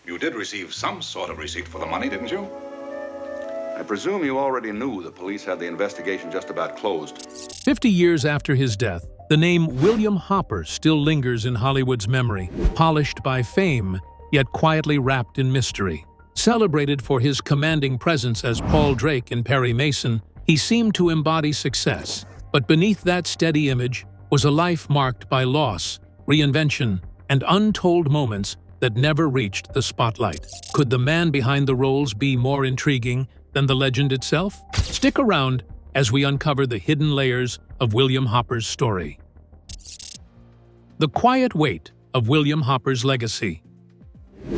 You did receive some sort of receipt for the money, didn't you? I presume you already knew the police had the investigation just about closed. 50 years after his death, the name William Hopper still lingers in Hollywood's memory, polished by fame, yet quietly wrapped in mystery. Celebrated for his commanding presence as Paul Drake in Perry Mason, he seemed to embody success. But beneath that steady image was a life marked by loss, reinvention, and untold moments that never reached the spotlight. Could the man behind the roles be more intriguing than the legend itself? Stick around as we uncover the hidden layers of William Hopper's story. The quiet weight of William Hopper's legacy.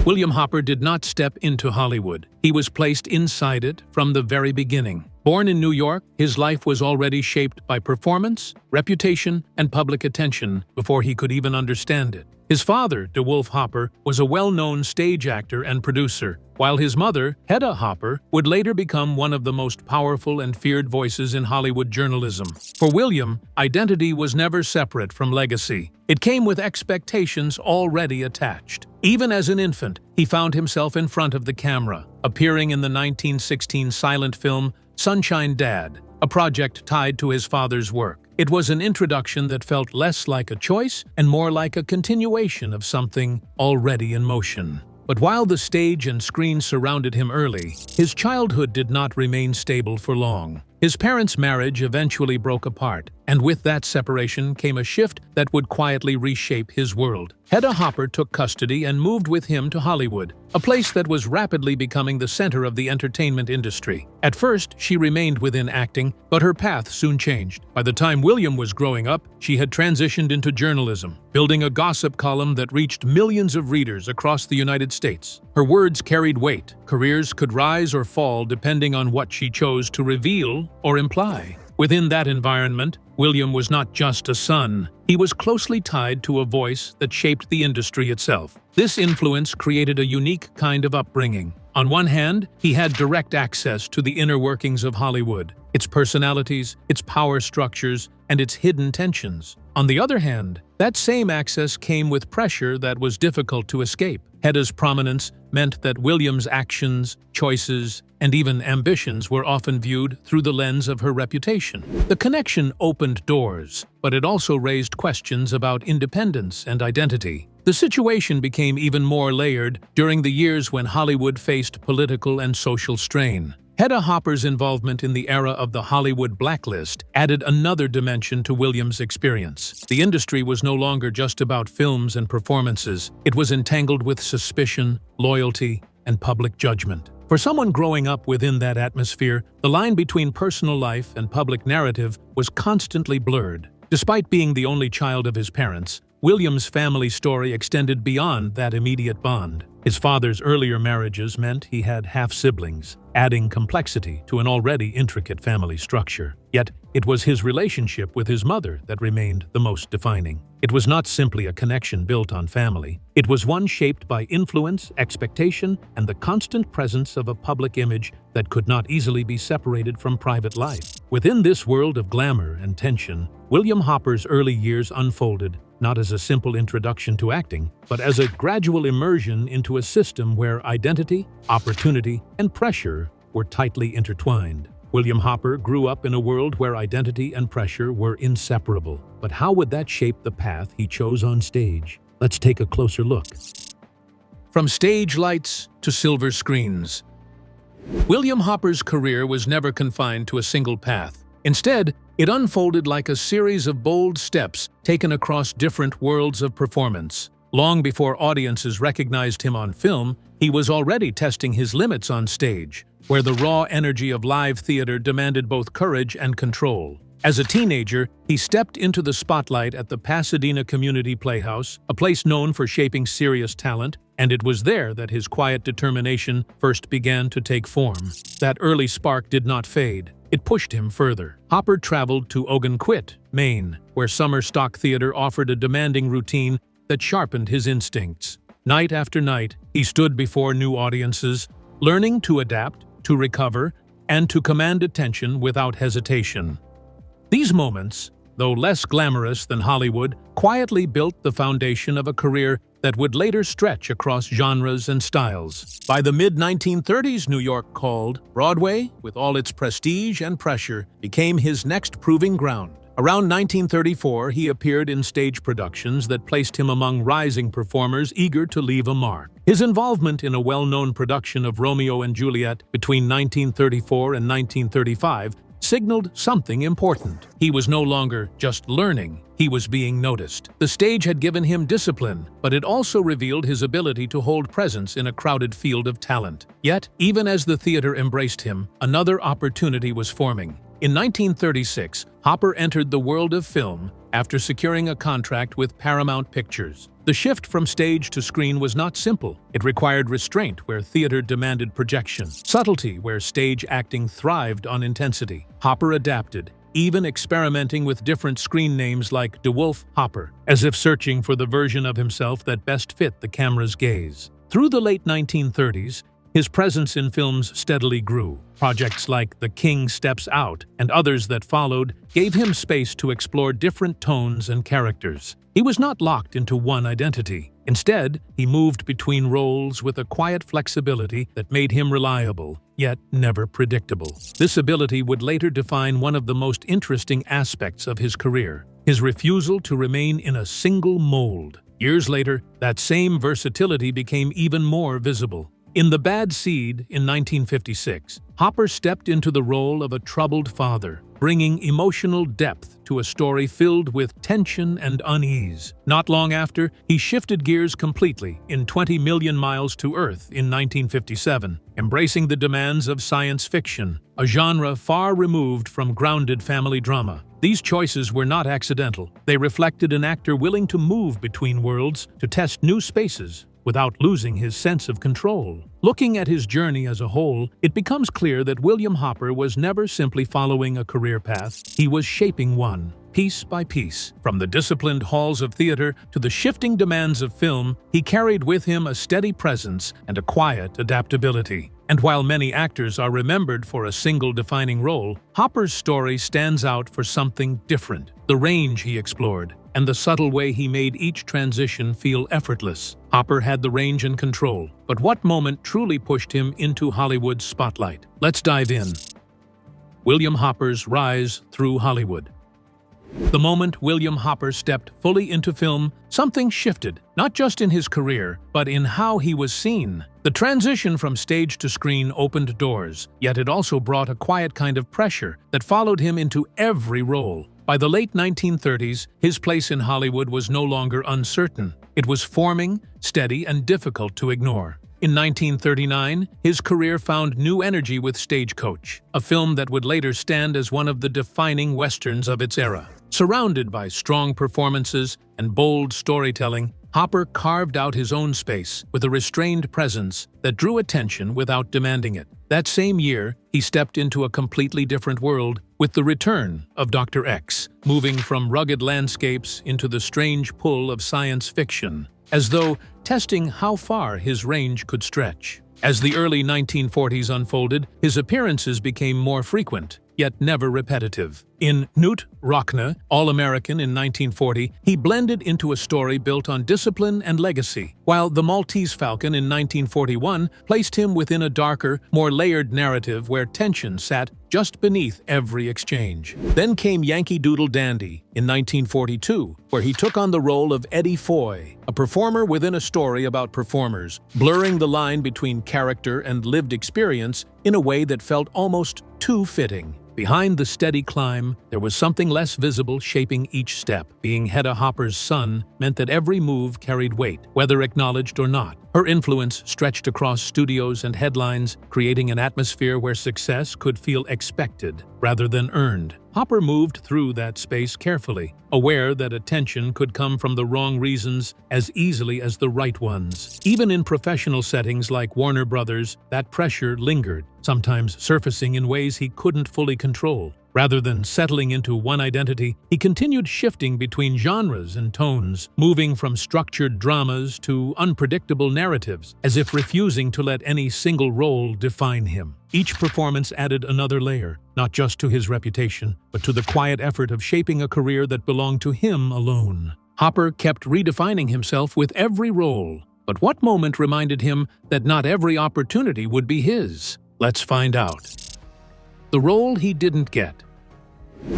William Hopper did not step into Hollywood. He was placed inside it from the very beginning. Born in New York, his life was already shaped by performance, reputation, and public attention before he could even understand it. His father, DeWolf Hopper, was a well-known stage actor and producer, while his mother, Hedda Hopper, would later become one of the most powerful and feared voices in Hollywood journalism. For William, identity was never separate from legacy. It came with expectations already attached. Even as an infant, he found himself in front of the camera, appearing in the 1916 silent film Sunshine Dad, a project tied to his father's work. It was an introduction that felt less like a choice and more like a continuation of something already in motion. But while the stage and screen surrounded him early, his childhood did not remain stable for long. His parents' marriage eventually broke apart, and with that separation came a shift that would quietly reshape his world. Hedda Hopper took custody and moved with him to Hollywood, a place that was rapidly becoming the center of the entertainment industry. At first, she remained within acting, but her path soon changed. By the time William was growing up, she had transitioned into journalism, building a gossip column that reached millions of readers across the United States. Her words carried weight. Careers could rise or fall depending on what she chose to reveal or imply. Within that environment, William was not just a son. He was closely tied to a voice that shaped the industry itself. This influence created a unique kind of upbringing. On one hand, he had direct access to the inner workings of Hollywood, its personalities, its power structures, and its hidden tensions. On the other hand, that same access came with pressure that was difficult to escape. Hedda's prominence meant that William's actions, choices, and even ambitions were often viewed through the lens of her reputation. The connection opened doors, but it also raised questions about independence and identity. The situation became even more layered during the years when Hollywood faced political and social strain. Hedda Hopper's involvement in the era of the Hollywood blacklist added another dimension to William's experience. The industry was no longer just about films and performances. It was entangled with suspicion, loyalty, and public judgment. For someone growing up within that atmosphere, the line between personal life and public narrative was constantly blurred. Despite being the only child of his parents, William's family story extended beyond that immediate bond. His father's earlier marriages meant he had half-siblings, adding complexity to an already intricate family structure. Yet, it was his relationship with his mother that remained the most defining. It was not simply a connection built on family. It was one shaped by influence, expectation, and the constant presence of a public image that could not easily be separated from private life. Within this world of glamour and tension, William Hopper's early years unfolded not as a simple introduction to acting, but as a gradual immersion into a system where identity, opportunity, and pressure were tightly intertwined. William Hopper grew up in a world where identity and pressure were inseparable. But how would that shape the path he chose on stage? Let's take a closer look. From stage lights to silver screens, William Hopper's career was never confined to a single path. Instead, it unfolded like a series of bold steps taken across different worlds of performance. Long before audiences recognized him on film, he was already testing his limits on stage, where the raw energy of live theater demanded both courage and control. As a teenager, he stepped into the spotlight at the Pasadena Community Playhouse, a place known for shaping serious talent, and it was there that his quiet determination first began to take form. That early spark did not fade. It pushed him further. Hopper traveled to Ogunquit, Maine, where summer stock theater offered a demanding routine that sharpened his instincts. Night after night, he stood before new audiences, learning to adapt, to recover, and to command attention without hesitation. These moments, though less glamorous than Hollywood, quietly built the foundation of a career that would later stretch across genres and styles. By the mid-1930s, New York called. Broadway, with all its prestige and pressure, became his next proving ground. Around 1934, he appeared in stage productions that placed him among rising performers eager to leave a mark. His involvement in a well-known production of Romeo and Juliet between 1934 and 1935 signaled something important. He was no longer just learning, he was being noticed. The stage had given him discipline, but it also revealed his ability to hold presence in a crowded field of talent. Yet, even as the theater embraced him, another opportunity was forming. In 1936, Hopper entered the world of film after securing a contract with Paramount Pictures. The shift from stage to screen was not simple. It required restraint where theater demanded projection, subtlety where stage acting thrived on intensity. Hopper adapted, even experimenting with different screen names like DeWolf Hopper, as if searching for the version of himself that best fit the camera's gaze. Through the late 1930s, his presence in films steadily grew. Projects like The King Steps Out and others that followed gave him space to explore different tones and characters. He was not locked into one identity. Instead, he moved between roles with a quiet flexibility that made him reliable, yet never predictable. This ability would later define one of the most interesting aspects of his career: his refusal to remain in a single mold. Years later, that same versatility became even more visible. In The Bad Seed in 1956, Hopper stepped into the role of a troubled father, bringing emotional depth to a story filled with tension and unease. Not long after, he shifted gears completely in 20 Million Miles to Earth in 1957, embracing the demands of science fiction, a genre far removed from grounded family drama. These choices were not accidental. They reflected an actor willing to move between worlds, to test new spaces, without losing his sense of control. Looking at his journey as a whole, it becomes clear that William Hopper was never simply following a career path. He was shaping one, piece by piece. From the disciplined halls of theater to the shifting demands of film, he carried with him a steady presence and a quiet adaptability. And while many actors are remembered for a single defining role, Hopper's story stands out for something different: the range he explored, and the subtle way he made each transition feel effortless. Hopper had the range and control, but what moment truly pushed him into Hollywood's spotlight? Let's dive in. William Hopper's rise through Hollywood. The moment William Hopper stepped fully into film, something shifted, not just in his career, but in how he was seen. The transition from stage to screen opened doors, yet it also brought a quiet kind of pressure that followed him into every role. By the late 1930s, his place in Hollywood was no longer uncertain. It was forming, steady, and difficult to ignore. In 1939, his career found new energy with Stagecoach, a film that would later stand as one of the defining westerns of its era. Surrounded by strong performances and bold storytelling, Hopper carved out his own space with a restrained presence that drew attention without demanding it. That same year, he stepped into a completely different world with the return of Dr. X, moving from rugged landscapes into the strange pull of science fiction, as though testing how far his range could stretch. As the early 1940s unfolded, his appearances became more frequent, yet never repetitive. In Knut Rockne, All-American in 1940, he blended into a story built on discipline and legacy, while The Maltese Falcon in 1941 placed him within a darker, more layered narrative where tension sat just beneath every exchange. Then came Yankee Doodle Dandy in 1942, where he took on the role of Eddie Foy, a performer within a story about performers, blurring the line between character and lived experience in a way that felt almost too fitting. Behind the steady climb, there was something less visible shaping each step. Being Hedda Hopper's son meant that every move carried weight, whether acknowledged or not. Her influence stretched across studios and headlines, creating an atmosphere where success could feel expected rather than earned. Hopper moved through that space carefully, aware that attention could come from the wrong reasons as easily as the right ones. Even in professional settings like Warner Brothers, that pressure lingered, sometimes surfacing in ways he couldn't fully control. Rather than settling into one identity, he continued shifting between genres and tones, moving from structured dramas to unpredictable narratives, as if refusing to let any single role define him. Each performance added another layer, not just to his reputation, but to the quiet effort of shaping a career that belonged to him alone. Hopper kept redefining himself with every role. But what moment reminded him that not every opportunity would be his? Let's find out. The role he didn't get.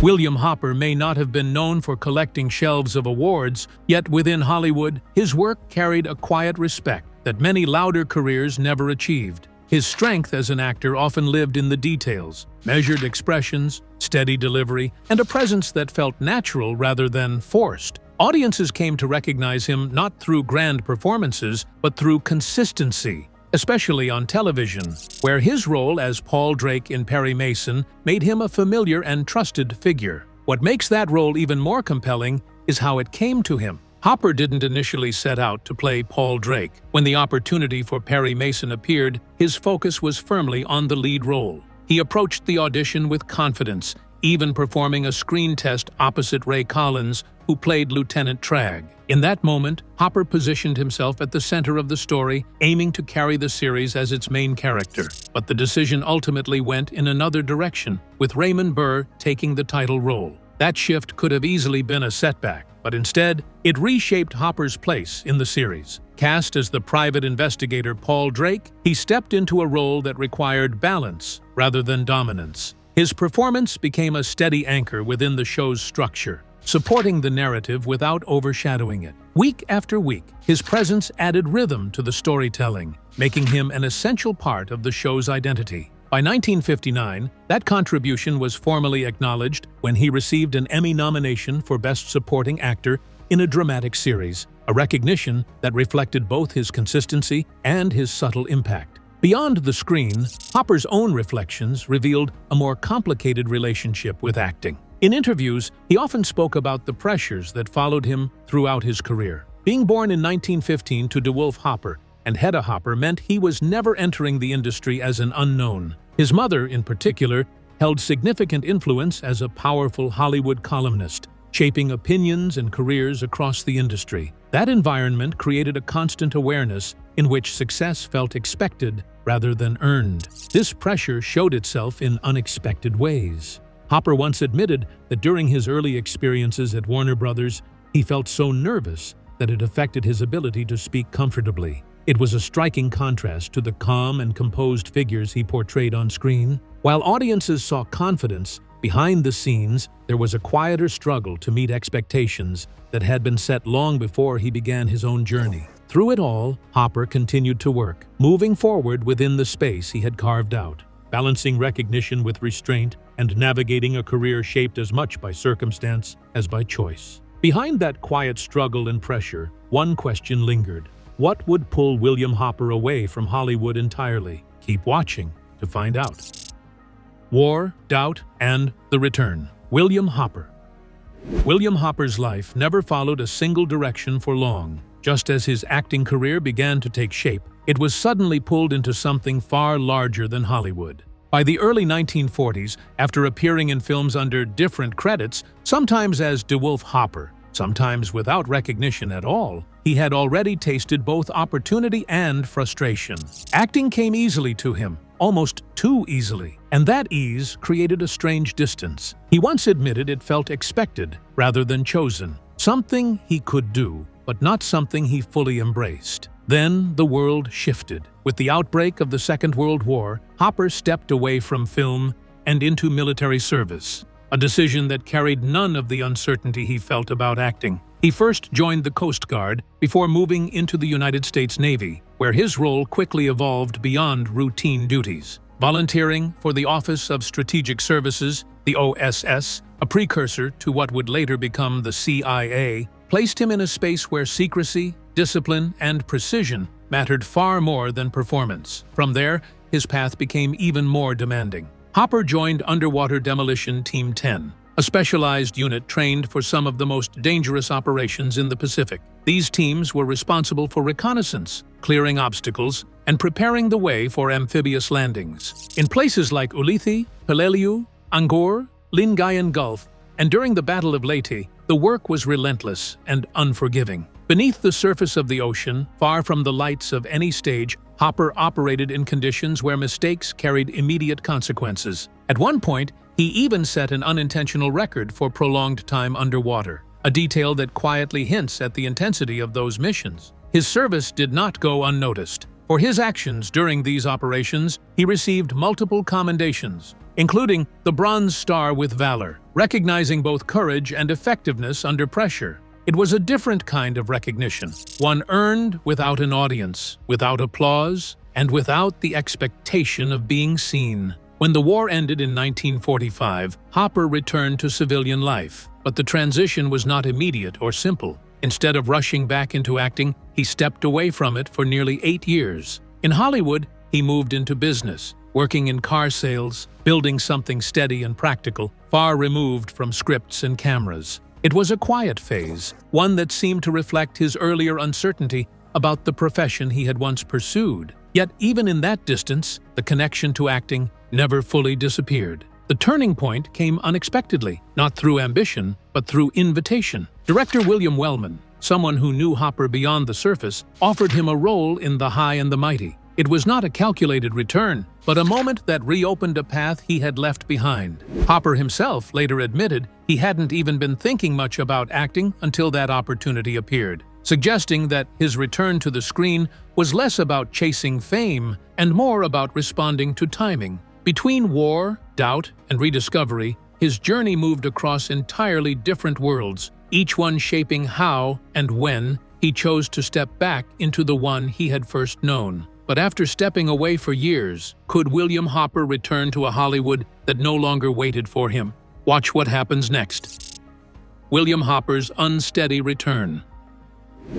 William Hopper may not have been known for collecting shelves of awards, yet within Hollywood, his work carried a quiet respect that many louder careers never achieved. His strength as an actor often lived in the details, measured expressions, steady delivery, and a presence that felt natural rather than forced. Audiences came to recognize him not through grand performances, but through consistency, especially on television, where his role as Paul Drake in Perry Mason made him a familiar and trusted figure. What makes that role even more compelling is how it came to him. Hopper didn't initially set out to play Paul Drake. When the opportunity for Perry Mason appeared, his focus was firmly on the lead role. He approached the audition with confidence, even performing a screen test opposite Ray Collins, who played Lieutenant Tragg. In that moment, Hopper positioned himself at the center of the story, aiming to carry the series as its main character. But the decision ultimately went in another direction, with Raymond Burr taking the title role. That shift could have easily been a setback, but instead, it reshaped Hopper's place in the series. Cast as the private investigator Paul Drake, he stepped into a role that required balance rather than dominance. His performance became a steady anchor within the show's structure, supporting the narrative without overshadowing it. Week after week, his presence added rhythm to the storytelling, making him an essential part of the show's identity. By 1959, that contribution was formally acknowledged when he received an Emmy nomination for Best Supporting Actor in a Dramatic Series, a recognition that reflected both his consistency and his subtle impact. Beyond the screen, Hopper's own reflections revealed a more complicated relationship with acting. In interviews, he often spoke about the pressures that followed him throughout his career. Being born in 1915 to DeWolf Hopper and Hedda Hopper meant he was never entering the industry as an unknown. His mother, in particular, held significant influence as a powerful Hollywood columnist, shaping opinions and careers across the industry. That environment created a constant awareness in which success felt expected rather than earned. This pressure showed itself in unexpected ways. Hopper once admitted that during his early experiences at Warner Brothers, he felt so nervous that it affected his ability to speak comfortably. It was a striking contrast to the calm and composed figures he portrayed on screen. While audiences saw confidence, behind the scenes, there was a quieter struggle to meet expectations that had been set long before he began his own journey. Through it all, Hopper continued to work, moving forward within the space he had carved out, balancing recognition with restraint and navigating a career shaped as much by circumstance as by choice. Behind that quiet struggle and pressure, one question lingered. What would pull William Hopper away from Hollywood entirely? Keep watching to find out. War, Doubt, and the Return. William Hopper. William Hopper's life never followed a single direction for long. Just as his acting career began to take shape, it was suddenly pulled into something far larger than Hollywood. By the early 1940s, after appearing in films under different credits, sometimes as DeWolf Hopper, sometimes without recognition at all, he had already tasted both opportunity and frustration. Acting came easily to him, almost too easily, and that ease created a strange distance. He once admitted it felt expected rather than chosen, something he could do, but not something he fully embraced. Then the world shifted. With the outbreak of the Second World War, Hopper stepped away from film and into military service, a decision that carried none of the uncertainty he felt about acting. He first joined the Coast Guard before moving into the United States Navy, where his role quickly evolved beyond routine duties. Volunteering for the Office of Strategic Services, the OSS, a precursor to what would later become the CIA, placed him in a space where secrecy, discipline, and precision mattered far more than performance. From there, his path became even more demanding. Hopper joined Underwater Demolition Team 10, a specialized unit trained for some of the most dangerous operations in the Pacific. These teams were responsible for reconnaissance, clearing obstacles, and preparing the way for amphibious landings. In places like Ulithi, Peleliu, Angkor, Lingayen Gulf, and during the Battle of Leyte, the work was relentless and unforgiving. Beneath the surface of the ocean, far from the lights of any stage, Hopper operated in conditions where mistakes carried immediate consequences. At one point, he even set an unintentional record for prolonged time underwater. a detail that quietly hints at the intensity of those missions. His service did not go unnoticed. For his actions during these operations, he received multiple commendations, including the Bronze Star with Valor, recognizing both courage and effectiveness under pressure. It was a different kind of recognition, one earned without an audience, without applause, and without the expectation of being seen. When the war ended in 1945, Hopper returned to civilian life, but the transition was not immediate or simple. Instead of rushing back into acting, he stepped away from it for nearly 8 years. In Hollywood, he moved into business, working in car sales, building something steady and practical, far removed from scripts and cameras. It was a quiet phase, one that seemed to reflect his earlier uncertainty about the profession he had once pursued. Yet even in that distance, the connection to acting never fully disappeared. The turning point came unexpectedly, not through ambition, but through invitation. Director William Wellman, someone who knew Hopper beyond the surface, offered him a role in The High and the Mighty. It was not a calculated return, but a moment that reopened a path he had left behind. Hopper himself later admitted he hadn't even been thinking much about acting until that opportunity appeared, suggesting that his return to the screen was less about chasing fame and more about responding to timing. Between war, doubt, and rediscovery, his journey moved across entirely different worlds, each one shaping how and when he chose to step back into the one he had first known. But after stepping away for years, could William Hopper return to a Hollywood that no longer waited for him? Watch what happens next. William Hopper's unsteady return.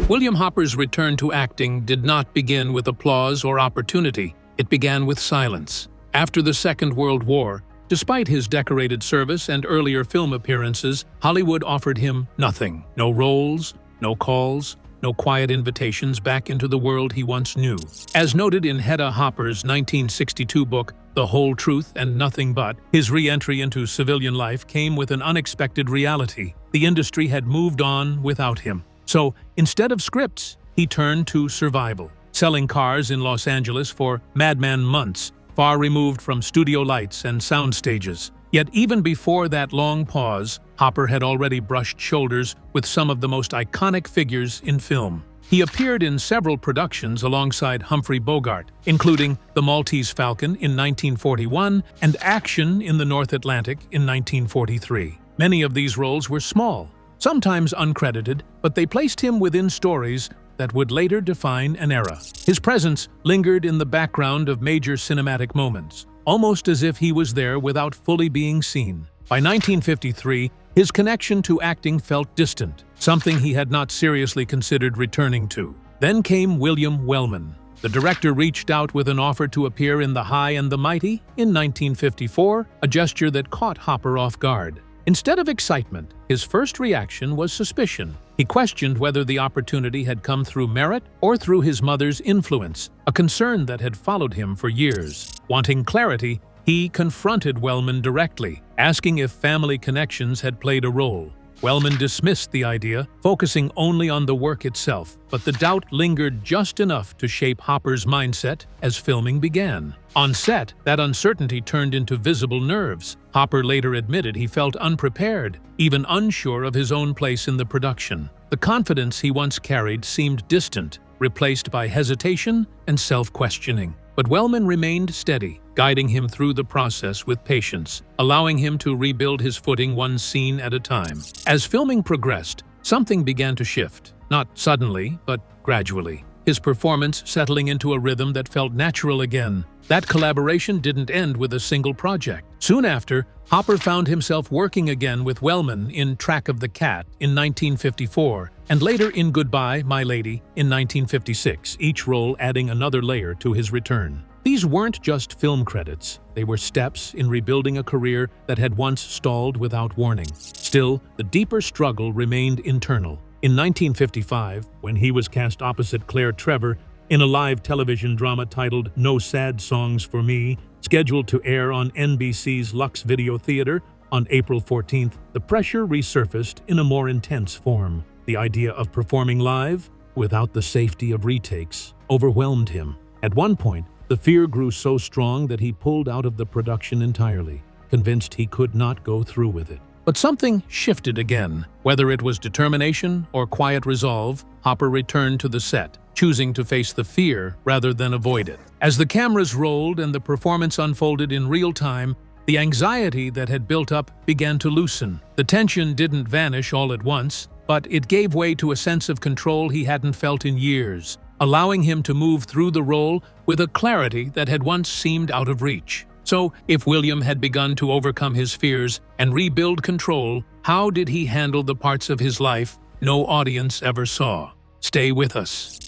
William Hopper's return to acting did not begin with applause or opportunity. It began with silence. After the Second World War, despite his decorated service and earlier film appearances, Hollywood offered him nothing. No roles, no calls, no quiet invitations back into the world he once knew. As noted in Hedda Hopper's 1962 book, The Whole Truth and Nothing But, his re-entry into civilian life came with an unexpected reality. The industry had moved on without him. So, instead of scripts, he turned to survival, selling cars in Los Angeles for madman months, far removed from studio lights and sound stages. Yet even before that long pause, Hopper had already brushed shoulders with some of the most iconic figures in film. He appeared in several productions alongside Humphrey Bogart, including The Maltese Falcon in 1941 and Action in the North Atlantic in 1943. Many of these roles were small, sometimes uncredited, but they placed him within stories that would later define an era. His presence lingered in the background of major cinematic moments, almost as if he was there without fully being seen. By 1953, his connection to acting felt distant, something he had not seriously considered returning to. Then came William Wellman. The director reached out with an offer to appear in The High and the Mighty in 1954, a gesture that caught Hopper off guard. Instead of excitement, his first reaction was suspicion. He questioned whether the opportunity had come through merit or through his mother's influence, a concern that had followed him for years. Wanting clarity, he confronted Wellman directly, asking if family connections had played a role. Wellman dismissed the idea, focusing only on the work itself, but the doubt lingered just enough to shape Hopper's mindset as filming began. On set, that uncertainty turned into visible nerves. Hopper later admitted he felt unprepared, even unsure of his own place in the production. The confidence he once carried seemed distant, replaced by hesitation and self-questioning. But Wellman remained steady, guiding him through the process with patience, allowing him to rebuild his footing one scene at a time. As filming progressed, something began to shift, not suddenly, but gradually. His performance settling into a rhythm that felt natural again. That collaboration didn't end with a single project. Soon after, Hopper found himself working again with Wellman in Track of the Cat in 1954, and later in Goodbye, My Lady in 1956, each role adding another layer to his return. These weren't just film credits. They were steps in rebuilding a career that had once stalled without warning. Still, the deeper struggle remained internal. In 1955, when he was cast opposite Claire Trevor in a live television drama titled No Sad Songs for Me, scheduled to air on NBC's Lux Video Theater on April 14th, the pressure resurfaced in a more intense form. The idea of performing live, without the safety of retakes, overwhelmed him. At one point, the fear grew so strong that he pulled out of the production entirely, convinced he could not go through with it. But something shifted again. Whether it was determination or quiet resolve, Hopper returned to the set, choosing to face the fear rather than avoid it. As the cameras rolled and the performance unfolded in real time, the anxiety that had built up began to loosen. The tension didn't vanish all at once, but it gave way to a sense of control he hadn't felt in years, allowing him to move through the role with a clarity that had once seemed out of reach. So, if William had begun to overcome his fears and rebuild control, how did he handle the parts of his life no audience ever saw? Stay with us.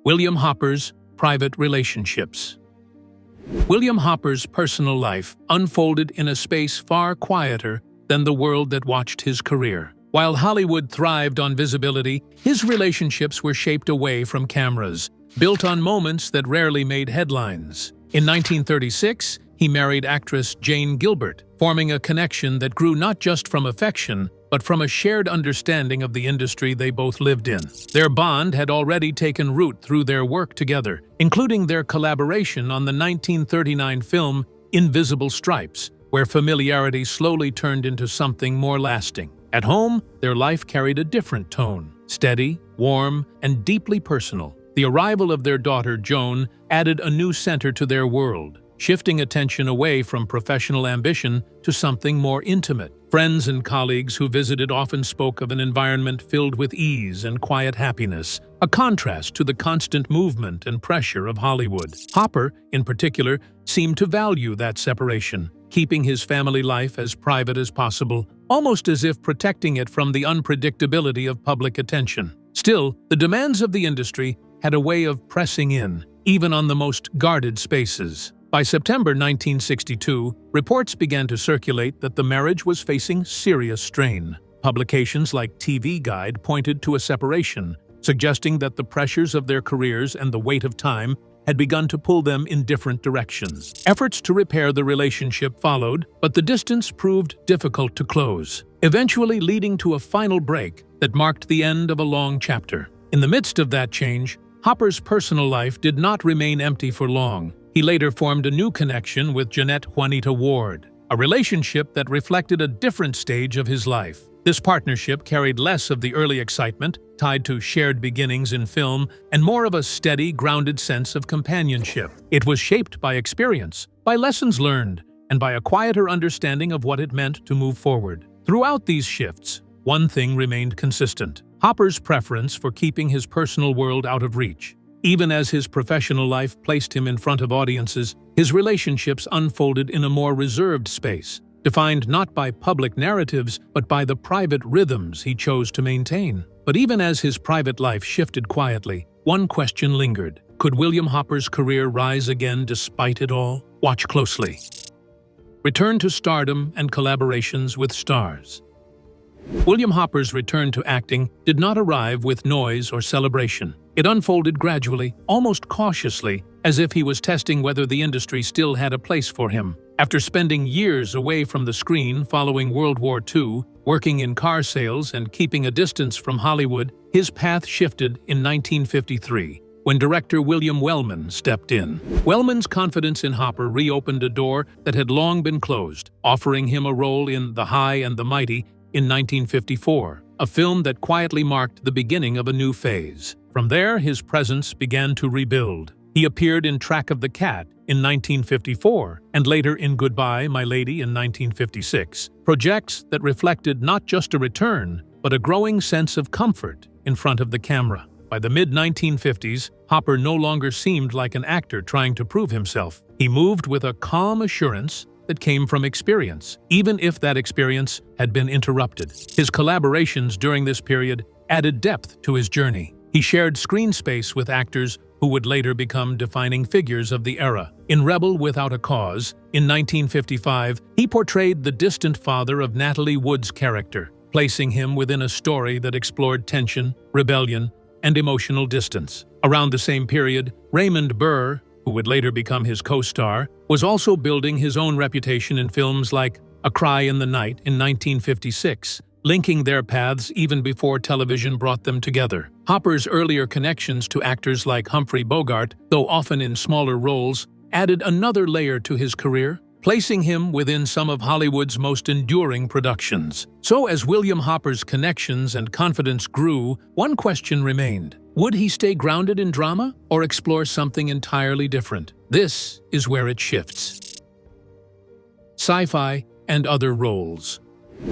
William Hopper's private relationships. William Hopper's personal life unfolded in a space far quieter than the world that watched his career. While Hollywood thrived on visibility, his relationships were shaped away from cameras, built on moments that rarely made headlines. In 1936, he married actress Jane Gilbert, forming a connection that grew not just from affection, but from a shared understanding of the industry they both lived in. Their bond had already taken root through their work together, including their collaboration on the 1939 film Invisible Stripes, where familiarity slowly turned into something more lasting. At home, their life carried a different tone, steady, warm, and deeply personal. The arrival of their daughter, Joan, added a new center to their world, shifting attention away from professional ambition to something more intimate. Friends and colleagues who visited often spoke of an environment filled with ease and quiet happiness, a contrast to the constant movement and pressure of Hollywood. Hopper, in particular, seemed to value that separation, keeping his family life as private as possible, almost as if protecting it from the unpredictability of public attention. Still, the demands of the industry had a way of pressing in, even on the most guarded spaces. By September 1962, reports began to circulate that the marriage was facing serious strain. Publications like TV Guide pointed to a separation, suggesting that the pressures of their careers and the weight of time had begun to pull them in different directions. Efforts to repair the relationship followed, but the distance proved difficult to close, eventually leading to a final break that marked the end of a long chapter. In the midst of that change, Hopper's personal life did not remain empty for long. He later formed a new connection with Jeanette Juanita Ward, a relationship that reflected a different stage of his life. This partnership carried less of the early excitement, tied to shared beginnings in film, and more of a steady, grounded sense of companionship. It was shaped by experience, by lessons learned, and by a quieter understanding of what it meant to move forward. Throughout these shifts, one thing remained consistent: Hopper's preference for keeping his personal world out of reach. Even as his professional life placed him in front of audiences, his relationships unfolded in a more reserved space, defined not by public narratives, but by the private rhythms he chose to maintain. But even as his private life shifted quietly, one question lingered. Could William Hopper's career rise again despite it all? Watch closely. Return to stardom and collaborations with stars. William Hopper's return to acting did not arrive with noise or celebration. It unfolded gradually, almost cautiously, as if he was testing whether the industry still had a place for him. After spending years away from the screen following World War II, working in car sales and keeping a distance from Hollywood, his path shifted in 1953, when director William Wellman stepped in. Wellman's confidence in Hopper reopened a door that had long been closed, offering him a role in The High and the Mighty in 1954, a film that quietly marked the beginning of a new phase. From there, his presence began to rebuild. He appeared in Track of the Cat in 1954, and later in Goodbye, My Lady in 1956, projects that reflected not just a return, but a growing sense of comfort in front of the camera. By the mid-1950s, Hopper no longer seemed like an actor trying to prove himself. He moved with a calm assurance that came from experience, even if that experience had been interrupted. His collaborations during this period added depth to his journey. He shared screen space with actors who would later become defining figures of the era. In Rebel Without a Cause, in 1955, he portrayed the distant father of Natalie Wood's character, placing him within a story that explored tension, rebellion, and emotional distance. Around the same period, Raymond Burr, who would later become his co-star, was also building his own reputation in films like A Cry in the Night in 1956, linking their paths even before television brought them together. Hopper's earlier connections to actors like Humphrey Bogart, though often in smaller roles, added another layer to his career. placing him within some of Hollywood's most enduring productions. So as William Hopper's connections and confidence grew, one question remained. Would he stay grounded in drama or explore something entirely different? This is where it shifts. Sci-fi and other roles.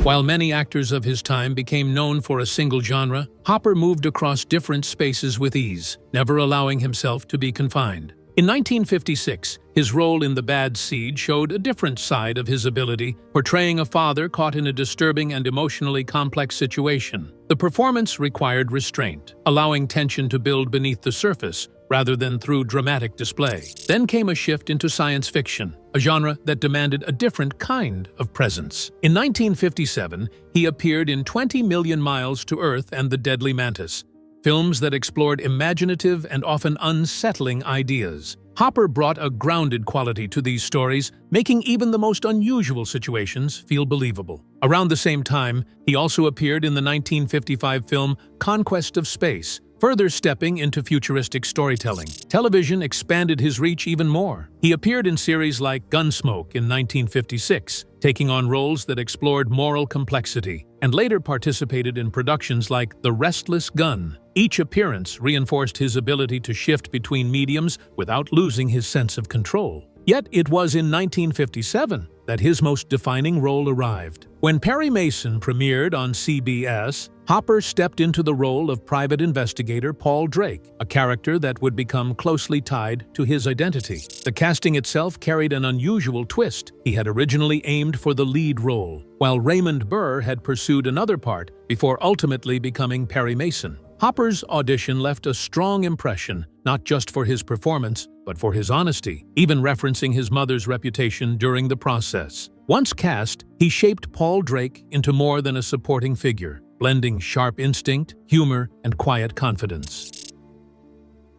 While many actors of his time became known for a single genre, Hopper moved across different spaces with ease, never allowing himself to be confined. In 1956, his role in The Bad Seed showed a different side of his ability, portraying a father caught in a disturbing and emotionally complex situation. The performance required restraint, allowing tension to build beneath the surface rather than through dramatic display. Then came a shift into science fiction, a genre that demanded a different kind of presence. In 1957, he appeared in 20 Million Miles to Earth and The Deadly Mantis, films that explored imaginative and often unsettling ideas. Hopper brought a grounded quality to these stories, making even the most unusual situations feel believable. Around the same time, he also appeared in the 1955 film Conquest of Space, further stepping into futuristic storytelling. Television expanded his reach even more. He appeared in series like Gunsmoke in 1956, taking on roles that explored moral complexity, and later participated in productions like The Restless Gun. Each appearance reinforced his ability to shift between mediums without losing his sense of control. Yet it was in 1957 that his most defining role arrived. When Perry Mason premiered on CBS, Hopper stepped into the role of private investigator Paul Drake, a character that would become closely tied to his identity. The casting itself carried an unusual twist. He had originally aimed for the lead role, while Raymond Burr had pursued another part before ultimately becoming Perry Mason. Hopper's audition left a strong impression, not just for his performance, but for his honesty, even referencing his mother's reputation during the process. Once cast, he shaped Paul Drake into more than a supporting figure, blending sharp instinct, humor, and quiet confidence.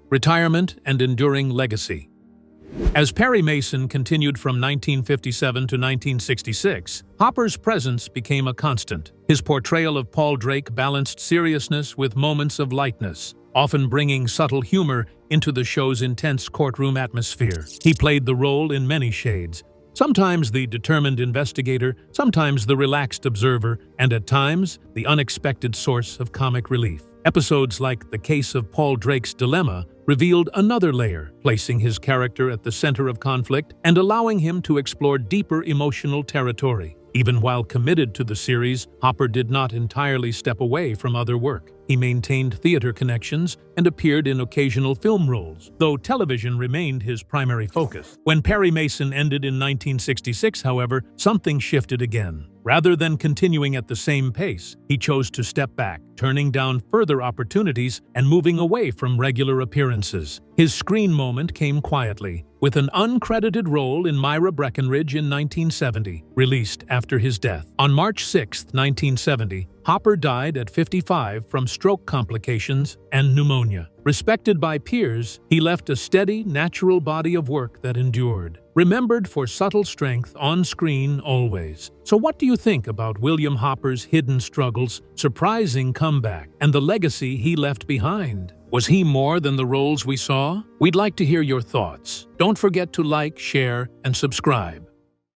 Retirement and enduring legacy. As Perry Mason continued from 1957 to 1966, Hopper's presence became a constant. His portrayal of Paul Drake balanced seriousness with moments of lightness, often bringing subtle humor into the show's intense courtroom atmosphere. He played the role in many shades, sometimes the determined investigator, sometimes the relaxed observer, and at times, the unexpected source of comic relief. Episodes like The Case of Paul Drake's Dilemma revealed another layer, placing his character at the center of conflict and allowing him to explore deeper emotional territory. Even while committed to the series, Hopper did not entirely step away from other work. He maintained theater connections and appeared in occasional film roles, though television remained his primary focus. When Perry Mason ended in 1966, however, something shifted again. Rather than continuing at the same pace, he chose to step back, turning down further opportunities and moving away from regular appearances. His screen moment came quietly, with an uncredited role in Myra Breckinridge in 1970, released after his death. On March 6, 1970, Hopper died at 55 from stroke complications and pneumonia. Respected by peers, he left a steady, natural body of work that endured, remembered for subtle strength on screen always. So what do you think about William Hopper's hidden struggles, surprising comeback, and the legacy he left behind? Was he more than the roles we saw? We'd like to hear your thoughts. Don't forget to like, share, and subscribe.